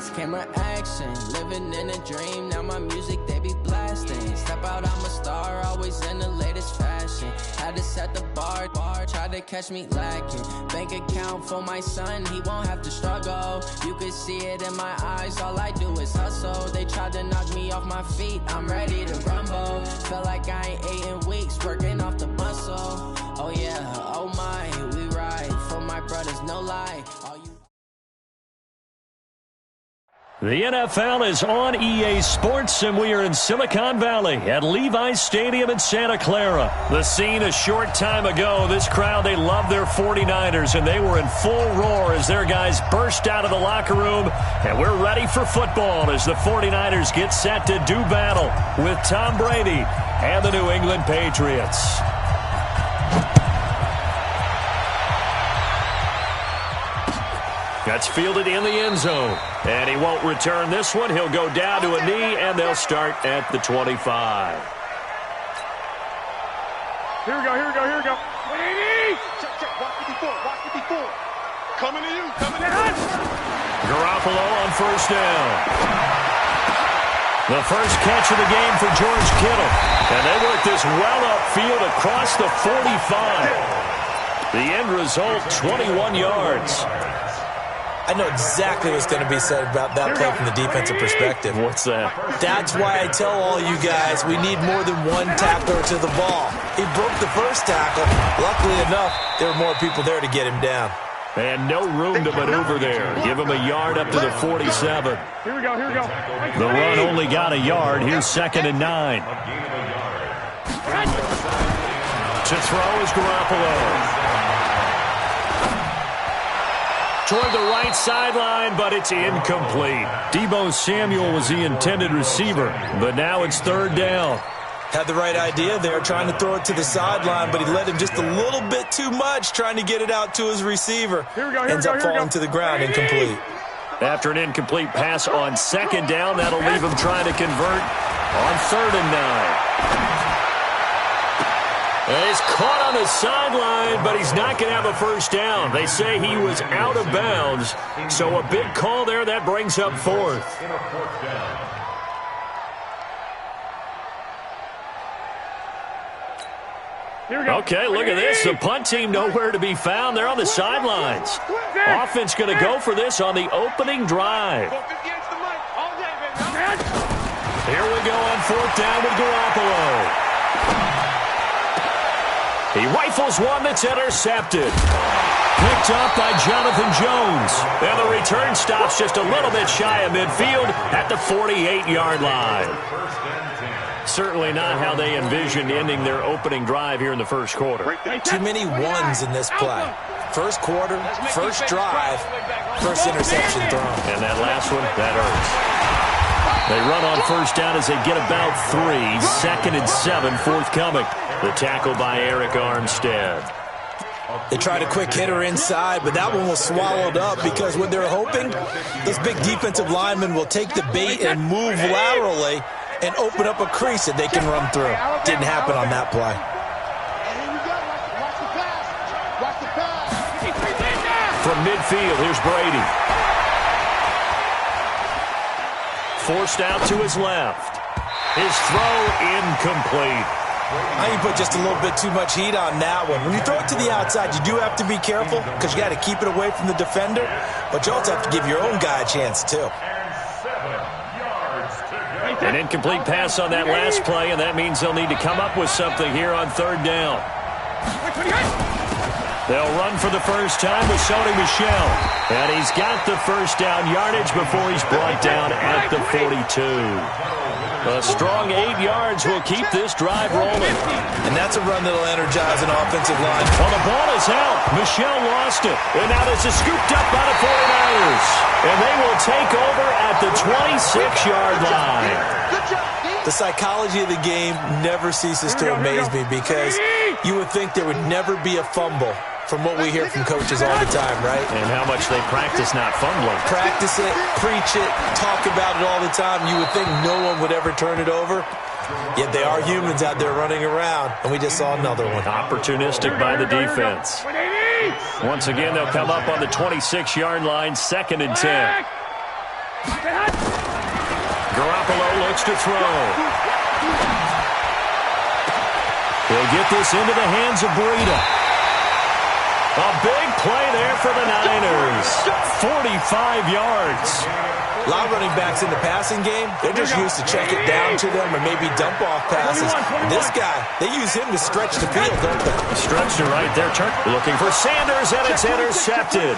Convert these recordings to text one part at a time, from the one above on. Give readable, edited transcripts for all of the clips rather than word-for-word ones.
lights, camera, action. Living in a dream, now my music, they be blasting. Step out, I'm a star, always in the latest fashion. Had to set the bar, try to catch me lacking. Bank account for my son, he won't have to struggle. You can see it in my eyes, all I do is hustle. They tried to knock me off my feet, I'm ready to rumble. Felt like I ain't ate in weeks, working off the muscle. Oh yeah, oh my, we ride for my brothers, no lie. All you The NFL is on EA Sports, and we are in Silicon Valley at Levi's Stadium in Santa Clara. The scene a short time ago, this crowd, they love their 49ers, and they were in full roar as their guys burst out of the locker room. And we're ready for football as the 49ers get set to do battle with Tom Brady and the New England Patriots. That's fielded in the end zone. And he won't return this one. He'll go down to a knee, and they'll start at the 25. Here we go, here we go, here we go. Check, check. Watch 54, watch 54. Coming to you, coming to you. Garoppolo on first down. The first catch of the game for George Kittle. And they work this well upfield across the 45. The end result, 21 yards. I know exactly what's going to be said about that play from the defensive perspective. What's that? That's why I tell all you guys we need more than one tackler to the ball. He broke the first tackle. Luckily enough, there were more people there to get him down. And no room to maneuver there. Give him a yard up to the 47. Here we go, here we go. The run only got a yard. Here's 2nd and 9. To throw is Garoppolo. Toward the right sideline, but it's incomplete. Deebo Samuel was the intended receiver, but now it's 3rd down. Had the right idea there, trying to throw it to the sideline, but he led him just a little bit too much, trying to get it out to his receiver. Ends up falling to the ground, incomplete. After an incomplete pass on 2nd down, that'll leave him trying to convert on 3rd and 9. And he's caught on the sideline, but he's not going to have a first down. They say he was out of bounds, so a big call there. That brings up 4th. Okay, look at this. The punt team nowhere to be found. They're on the sidelines. Offense going to go for this on the opening drive. Here we go on 4th down with Garoppolo. He rifles one that's intercepted. Picked up by Jonathan Jones. And the return stops just a little bit shy of midfield at the 48-yard line. Certainly not how they envisioned ending their opening drive here in the first quarter. Too many ones in this play. First quarter, first drive, first interception thrown. And that last one, that hurts. They run on first down as they get about 3. 2nd and 7 forthcoming. The tackle by Eric Armstead. They tried a quick hitter inside, but that one was swallowed up because what they're hoping, this big defensive lineman will take the bait and move laterally and open up a crease that they can run through. Didn't happen on that play. From midfield, here's Brady. Forced out to his left. His throw incomplete. I think you put just a little bit too much heat on that one. When you throw it to the outside, you do have to be careful because you got to keep it away from the defender, but you also have to give your own guy a chance too. An incomplete pass on that last play, and that means they'll need to come up with something here on 3rd down. They'll run for the first time with Sony Michel. And he's got the first down yardage before he's brought down at the 42. A strong 8 yards will keep this drive rolling. And that's a run that'll energize an offensive line. Well, the ball is out. Michel lost it. And now this is scooped up by the 49ers. And they will take over at the 26-yard line. The psychology of the game never ceases to amaze me because you would think there would never be a fumble from what we hear from coaches all the time, right? And how much they practice not fumbling. Practice it, preach it, talk about it all the time. You would think no one would ever turn it over. Yet they are humans out there running around, and we just saw another one. Opportunistic by the defense. Once again, they'll come up on the 26-yard line, 2nd and 10. Garoppolo looks to throw. He'll get this into the hands of Breida. A big play there for the Niners. 45 yards. A lot of running backs in the passing game, they're just used to check it down to them or maybe dump off passes. This guy, they use him to stretch the field, don't they? Stretch to right there, Turk. Looking for Sanders, and it's intercepted.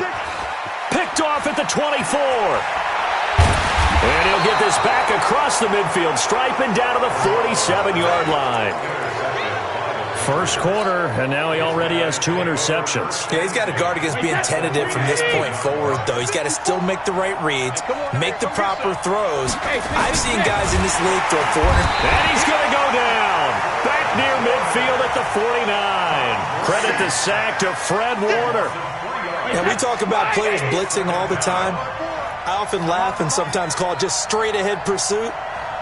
Picked off at the 24. And he'll get this back across the midfield stripe and down to the 47-yard line. First quarter, and now he already has 2 interceptions. Yeah, he's got to guard against being tentative from this point forward, though. He's got to still make the right reads, make the proper throws. I've seen guys in this league throw 400. And he's going to go down. Back near midfield at the 49. Credit the sack to Fred Warner. And we talk about players blitzing all the time. I often laugh and sometimes call it just straight-ahead pursuit.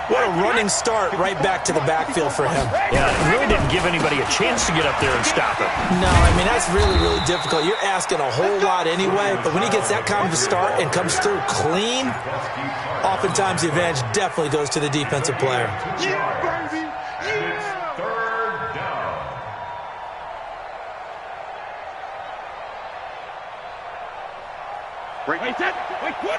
What a running start right back to the backfield for him. Yeah, it really didn't give anybody a chance to get up there and stop him. No, I mean, that's really, really difficult. You're asking a whole lot anyway, but when he gets that kind of a start and comes through clean, oftentimes the advantage definitely goes to the defensive player. Yeah, baby! Yeah! Third down. Wait, set! Wait, 20!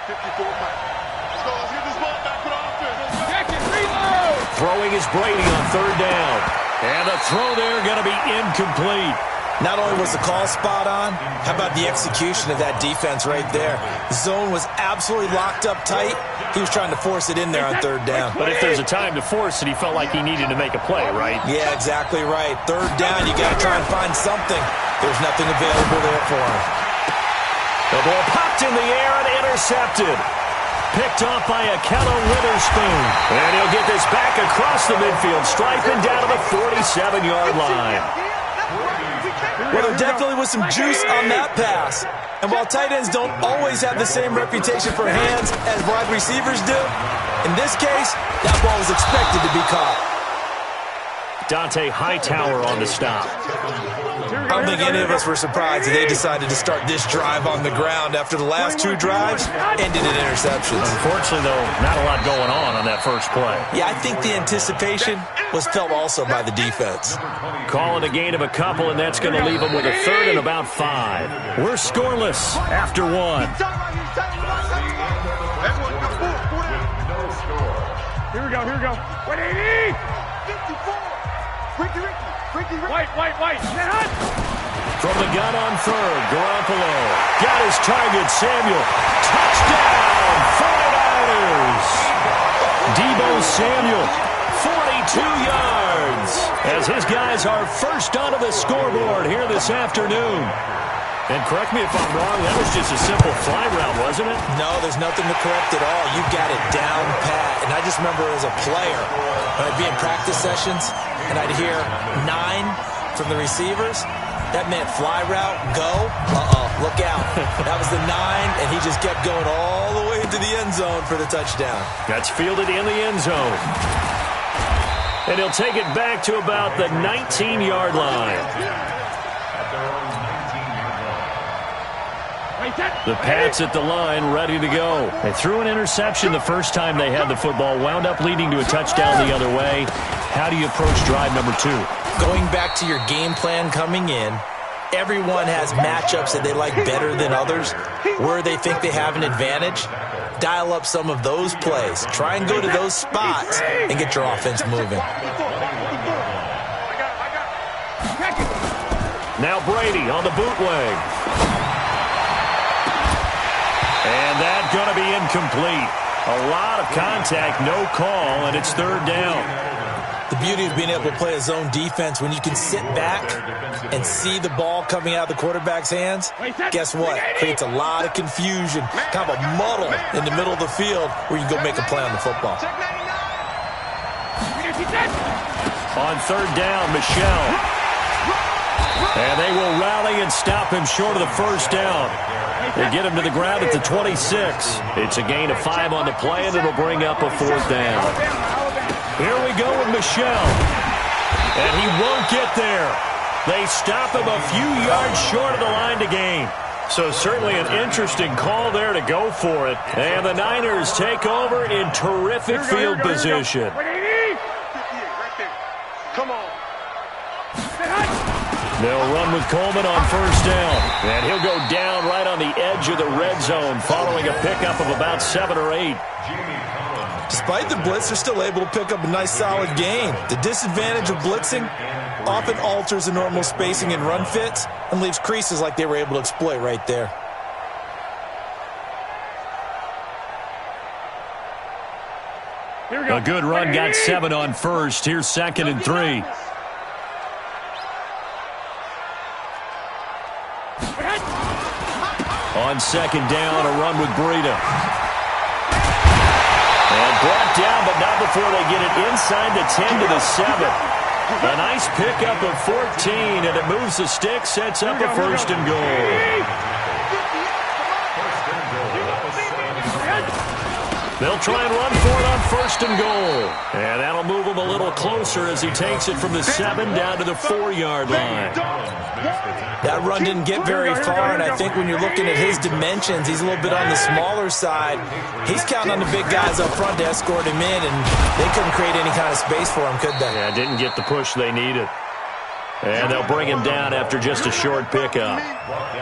54 pounds. Let's get this ball back to the offense. Check it, reload! Throwing is Brady on third down. And the throw there going to be incomplete. Not only was the call spot on, how about the execution of that defense right there? The zone was absolutely locked up tight. He was trying to force it in there on third down. But if there's a time to force it, he felt like he needed to make a play, right? Yeah, exactly right. Third down, you got to try and find something. There's nothing available there for him. The ball popped in the air and intercepted. Picked off by Akello Witherspoon. And he'll get this back across the midfield stripe and down to the 47-yard line. Well, there definitely was some juice on that pass. And while tight ends don't always have the same reputation for hands as wide receivers do, in this case, that ball was expected to be caught. Dante Hightower on the stop. I don't think any of us were surprised that they decided to start this drive on the ground after the last 2 drives ended in interceptions. Unfortunately, though, not a lot going on that first play. Yeah, I think the anticipation was felt also by the defense. Call it a gain of a couple, and that's going to leave them with a third and about 5. We're scoreless after 1. Here we go. 180! 54! Ricky. White. From the gun on third, Garoppolo got his target, Samuel. Touchdown, 49ers! Deebo Samuel, 42 yards, as his guys are first onto the scoreboard here this afternoon. And correct me if I'm wrong, that was just a simple fly route, wasn't it? No, there's nothing to correct at all. You got it down pat. And I just remember as a player, when I'd be in practice sessions, and I'd hear 9 from the receivers, that meant fly route, go, look out. That was the 9, and he just kept going all the way into the end zone for the touchdown. That's fielded in the end zone. And he'll take it back to about the 19-yard line. The Pats at the line, ready to go. They threw an interception the first time they had the football, wound up leading to a touchdown the other way. How do you approach drive number 2? Going back to your game plan coming in, everyone has matchups that they like better than others, where they think they have an advantage. Dial up some of those plays. Try and go to those spots and get your offense moving. Now Brady on the bootleg. And that's going to be incomplete. A lot of contact, no call, and it's third down. The beauty of being able to play a zone defense when you can sit back and see the ball coming out of the quarterback's hands, guess what? Creates a lot of confusion, kind of a muddle in the middle of the field where you can go make a play on the football. On third down, Michel. And they will rally and stop him short of the first down. They get him to the ground at the 26. It's a gain of 5 on the play, and it'll bring up a fourth down. Here we go with Michel. And he won't get there. They stop him a few yards short of the line to gain. So certainly an interesting call there to go for it. And the Niners take over in terrific field position. Come on. They'll run with Coleman on first down. And he'll go down right on the edge of the red zone following a pickup of about 7 or 8. Despite the blitz, they're still able to pick up a nice solid gain. The disadvantage of blitzing often alters the normal spacing and run fits and leaves creases like they were able to exploit right there. A good run got 7 on first. Here's 2nd and 3. On 2nd down, a run with Breida. And brought down, but not before they get it inside the 10 to the 7. A nice pickup of 14, and it moves the stick, sets up a 1st and goal. They'll try and run for it on 1st and goal. And that'll move him a little closer as he takes it from the 7 down to the 4-yard line. That run didn't get very far, and I think when you're looking at his dimensions, he's a little bit on the smaller side. He's counting on the big guys up front to escort him in, and they couldn't create any kind of space for him, could they? Yeah, didn't get the push they needed. And they'll bring him down after just a short pickup.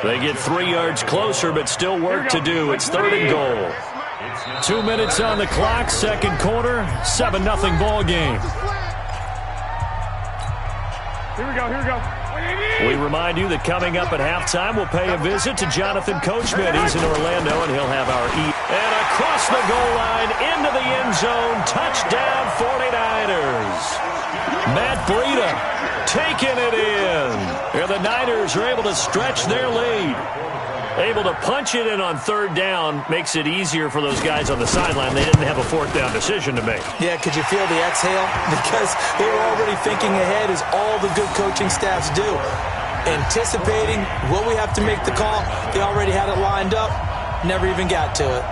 They get 3 yards closer, but still work to do. It's 3rd and goal. 2 minutes on the clock, 2nd quarter, 7-0 ball game. Here we go. We remind you that coming up at halftime, we'll pay a visit to Jonathan Coachman. He's in Orlando, and he'll have our And across the goal line, into the end zone, touchdown 49ers. Matt Breida taking it in. And the Niners are able to stretch their lead. Able to punch it in on 3rd down makes it easier for those guys on the sideline. They didn't have a 4th down decision to make. Yeah, could you feel the exhale? Because they were already thinking ahead, as all the good coaching staffs do. Anticipating, will we have to make the call? They already had it lined up, never even got to it.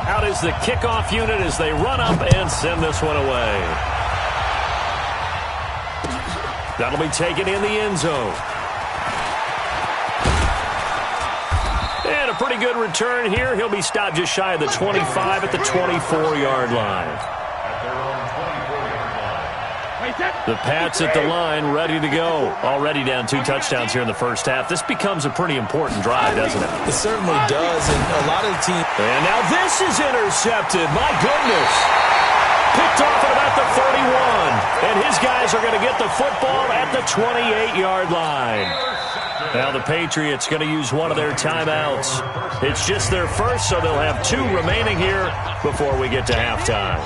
Out is the kickoff unit as they run up and send this one away. That'll be taken in the end zone. And a pretty good return here. He'll be stopped just shy of the 25 at the 24-yard line. The Pats at the line, ready to go. Already down 2 touchdowns here in the first half. This becomes a pretty important drive, doesn't it? It certainly does, and a lot of the team... And now this is intercepted. My goodness. Picked off at about the 31. And his guys are going to get the football at the 28-yard line. Now the Patriots going to use one of their timeouts. It's just their first, so they'll have 2 remaining here before we get to halftime.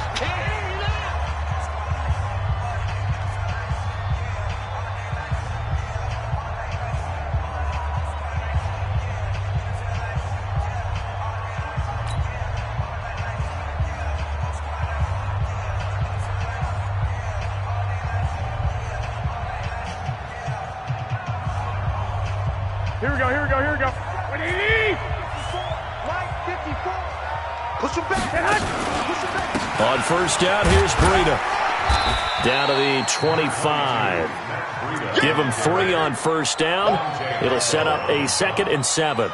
Here we go. What do you need? Right 54. Push him back. On first down, here's Breida. Down to the 25. Give him 3 on first down. It'll set up a 2nd and 7.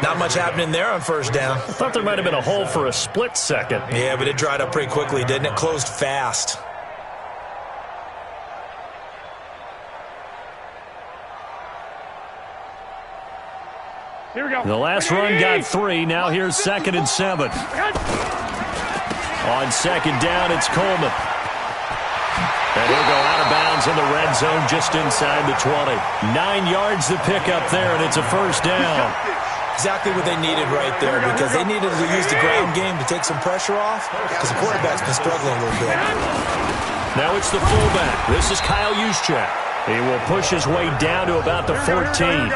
Not much happening there on first down. I thought there might have been a hole for a split second. Yeah, but it dried up pretty quickly, didn't it? Closed fast. Here we go. The last run got 3. Now here's 2nd and 7. On 2nd down, it's Coleman. And he'll go out of bounds in the red zone just inside the 20. 9 yards to pick up there, and it's a first down. Exactly what they needed right there, because they needed to use the ground game to take some pressure off, because the quarterback's been struggling a little bit. Now it's the fullback. This is Kyle Juszczyk. He will push his way down to about the 14.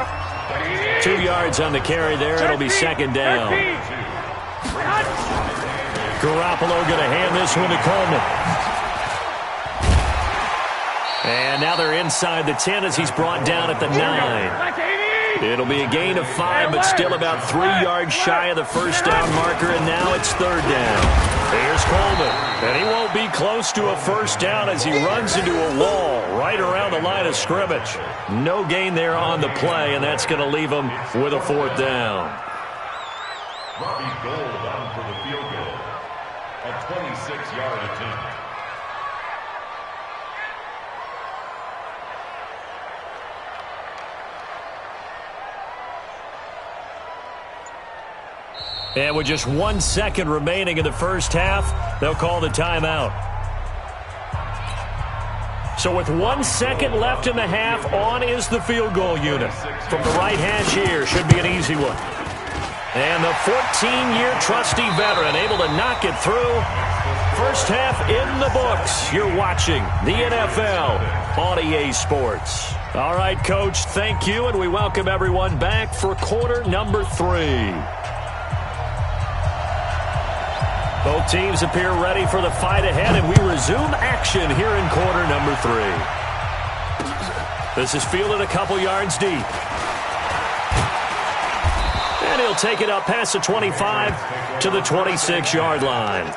2 yards on the carry there. It'll be 2nd down. Garoppolo going to hand this one to Coleman. And now they're inside the 10 as he's brought down at the 9. It'll be a gain of 5, but still about 3 yards shy of the first down marker, and now it's 3rd down. Here's Coleman, and he won't be close to a first down as he runs into a wall right around the line of scrimmage. No gain there on the play, and that's going to leave him with a 4th down. Robbie Gould on for the field goal. A 26-yard attempt. And with just 1 second remaining in the first half, they'll call the timeout. So with 1 second left in the half, on is the field goal unit. From the right hash here, should be an easy one. And the 14-year trusty veteran able to knock it through. First half in the books. You're watching the NFL on EA Sports. All right, Coach, thank you, and we welcome everyone back for quarter number 3. Both teams appear ready for the fight ahead, and we resume action here in quarter number 3. This is fielded a couple yards deep. And he'll take it up past the 25 to the 26-yard line.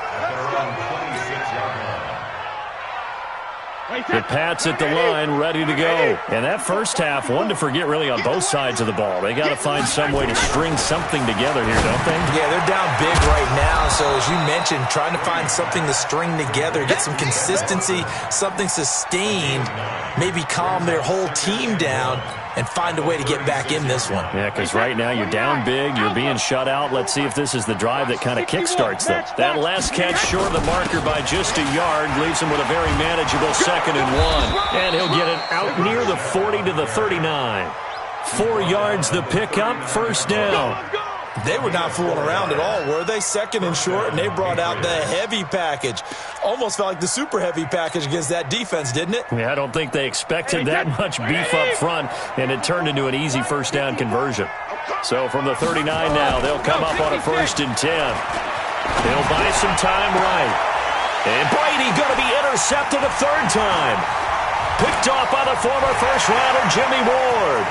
The Pats at the line, ready to go. And that first half, one to forget really on both sides of the ball. They got to find some way to string something together here, don't they? Yeah, they're down big right now. So as you mentioned, trying to find something to string together, get some consistency, something sustained, maybe calm their whole team down and find a way to get back in this one. Yeah, because right now you're down big, you're being shut out. Let's see if this is the drive that kind of kickstarts them. That last catch short of the marker by just a yard leaves him with a very manageable 2nd and 1. And he'll get it out near the 40 to the 39. 4 yards the pickup, first down. They were not fooling around at all, were they? 2nd and short, and they brought out the heavy package. Almost felt like the super heavy package against that defense, didn't it? Yeah, I don't think they expected that much beef up front, and it turned into an easy first down conversion. So from the 39 now, they'll come up on a 1st and 10. They'll buy some time right. And Brady going to be intercepted a 3rd time. Picked off by the former first-rounder Jimmy Ward.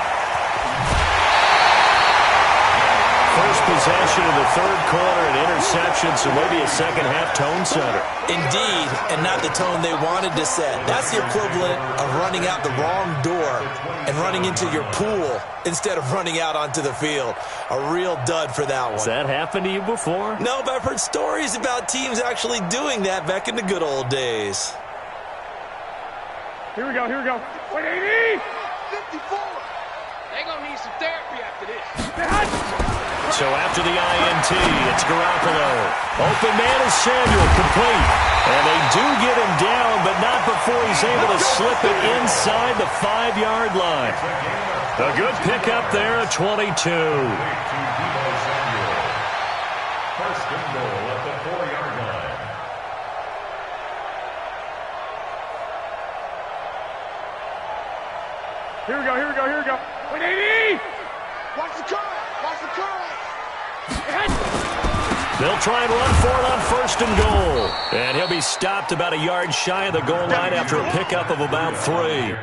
First possession of the 3rd quarter, an interception, so maybe a second-half tone setter. Indeed, and not the tone they wanted to set. That's the equivalent of running out the wrong door and running into your pool instead of running out onto the field. A real dud for that one. Has that happened to you before? No, but I've heard stories about teams actually doing that back in the good old days. Here we go, here we go. 180! 54! They're going to need some therapy after this. So after the INT, it's Garoppolo. Open man is Samuel, complete. And they do get him down, but not before he's able to slip it inside the 5-yard line. A good pickup there at 22. First and goal at the 4-yard line. Here we go, here we go, here we go. 180! Watch the curve! Watch the curve! They'll try and run for it on 1st and goal. And he'll be stopped about a yard shy of the goal line after a pickup of about 3.